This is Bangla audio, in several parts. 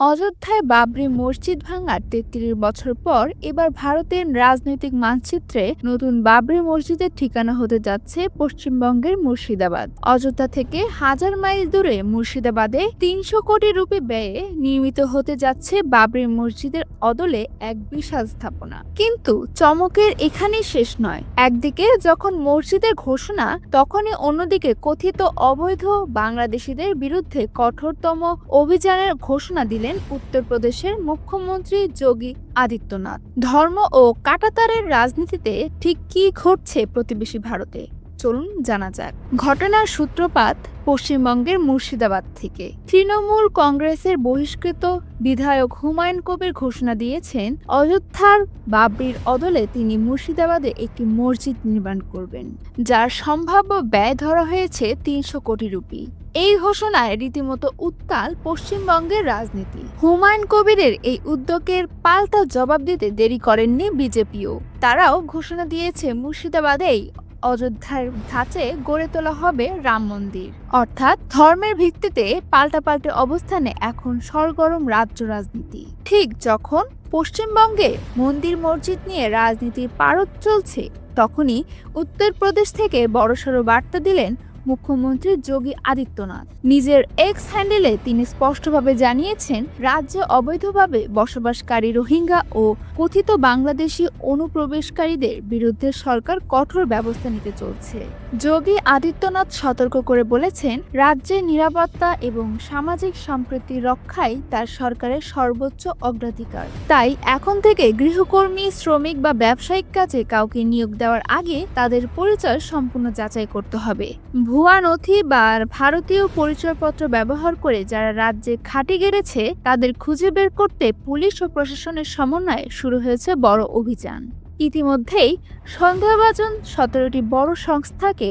অযোধ্যায় বাবরি মসজিদ ভাঙার ৩৩ বছর পর এবার ভারতের রাজনৈতিক মানচিত্রে নতুন বাবরি মসজিদের ঠিকানা হতে যাচ্ছে পশ্চিমবঙ্গের মুর্শিদাবাদ। অযোধ্যা থেকে হাজার মাইল দূরে মুর্শিদাবাদে ৩০০ কোটি রুপি ব্যয়ে নির্মিত হতে যাচ্ছে বাবরি মসজিদের অদলে এক বিশাল স্থাপনা। কিন্তু চমকের এখানেই শেষ নয়। একদিকে যখন মসজিদের ঘোষণা, তখনই অন্যদিকে কথিত অবৈধ বাংলাদেশিদের বিরুদ্ধে কঠোরতম অভিযানের ঘোষণা দিলেন উত্তরপ্রদেশের মুখ্যমন্ত্রী যোগী আদিত্যনাথ। ধর্ম ও কাঁটাতারের রাজনীতিতে ঠিক কী ঘটছে প্রতিবেশী ভারতে, চলুন জানা যাক। ঘটনার সূত্রপাত পশ্চিমবঙ্গের মুর্শিদাবাদ থেকে। তৃণমূল কংগ্রেসের বহিষ্কৃত বিধায়ক হুমায়ুন কবির ঘোষণা দিয়েছেন অযোধ্যার বাবরির অদলে তিনি মুর্শিদাবাদে একটি মসজিদ নির্মাণ করবেন, যার সম্ভাব্য ব্যয় ধরা হয়েছে ৩০০ কোটি রুপি। এই ঘোষণায় রীতিমতো উত্তাল পশ্চিমবঙ্গের রাজনীতি। হুমায়ুন কবিরের এই উদ্যোগের পাল্টা জবাব দিতে দেরি করেননি বিজেপিও। তারাও ঘোষণা দিয়েছে মুর্শিদাবাদেই অযোধ্যার ধাঁচে গড়ে তোলা হবে রাম মন্দির। অর্থাৎ ধর্মের ভিত্তিতে পাল্টাপাল্টে অবস্থানে এখন সরগরম রাজ্য রাজনীতি। ঠিক যখন পশ্চিমবঙ্গে মন্দির মসজিদ নিয়ে রাজনীতির পারদ চলছে, তখনই উত্তরপ্রদেশ থেকে বড়সড় বার্তা দিলেন মুখ্যমন্ত্রী যোগী আদিত্যনাথ। নিজের এক্স হ্যান্ডেলে তিনি স্পষ্টভাবে জানিয়েছেন, রাজ্যে অবৈধভাবে বসবাসকারী রোহিঙ্গা ও কথিত বাংলাদেশি অনুপ্রবেশকারীদের বিরুদ্ধে সরকার কঠোর ব্যবস্থা নিতে চলছে। যোগী আদিত্যনাথ সতর্ক করে বলেছেন, রাজ্যের নিরাপত্তা এবং সামাজিক সম্প্রীতি রক্ষাই তার সরকারের সর্বোচ্চ অগ্রাধিকার। তাই এখন থেকে গৃহকর্মী, শ্রমিক বা ব্যবসায়িক কাজে কাউকে নিয়োগ দেওয়ার আগে তাদের পরিচয় সম্পূর্ণ যাচাই করতে হবে। ভুয়া নথি বা ভারতীয় পরিচয়পত্র ব্যবহার করে যারা রাজ্যে ঘাঁটি গেড়েছে তাদের খুঁজে বের করতে পুলিশ ও প্রশাসনের সমন্বয়ে শুরু হয়েছে বড় অভিযান। ইতিমধ্যেই সন্দেহভাজন ১৭টি বড় সংস্থাকে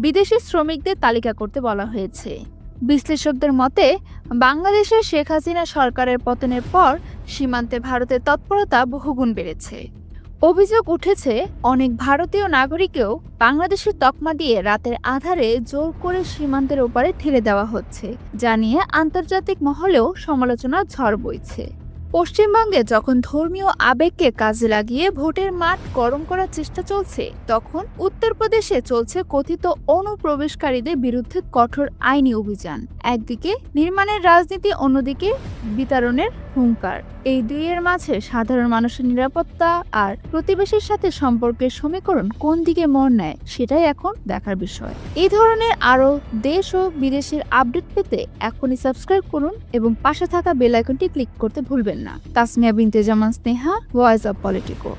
বিদেশি শ্রমিকদের তালিকা করতে বলা হয়েছে। বিশ্লেষকদের মতে, বাংলাদেশের শেখ হাসিনা সরকারের পতনের পর সীমান্তে ভারতের তৎপরতা বহুগুণ বেড়েছে। অভিযোগ উঠেছে, অনেক ভারতীয় নাগরিককেও বাংলাদেশের তকমা দিয়ে রাতের আঁধারে জোর করে সীমান্তের ওপারে ঠেলে দেওয়া হচ্ছে, যা নিয়ে আন্তর্জাতিক মহলেও সমালোচনার ঝড় বইছে। পশ্চিমবঙ্গে যখন ধর্মীয় আবেগকে কাজে লাগিয়ে ভোটের মাঠ গরম করার চেষ্টা চলছে, তখন উত্তরপ্রদেশে চলছে কথিত অনুপ্রবেশকারীদের বিরুদ্ধে কঠোর আইনি অভিযান। একদিকে নির্মাণের রাজনীতি, অন্যদিকে বিতরণের হুঙ্কার। এই দুইয়ের মাঝে সাধারণ মানুষের নিরাপত্তা আর প্রতিবেশীর সাথে সম্পর্কের সমীকরণ কোন দিকে মোড় নেয়, সেটাই এখন দেখার বিষয়। এই ধরনের আরও দেশ ও বিদেশের আপডেট পেতে এখনই সাবস্ক্রাইব করুন এবং পাশে থাকা বেল আইকনটি ক্লিক করতে ভুলবেন না। তাসমিয়া বিনতে জামান স্নেহা, ভয়েস অব পলিটিকো।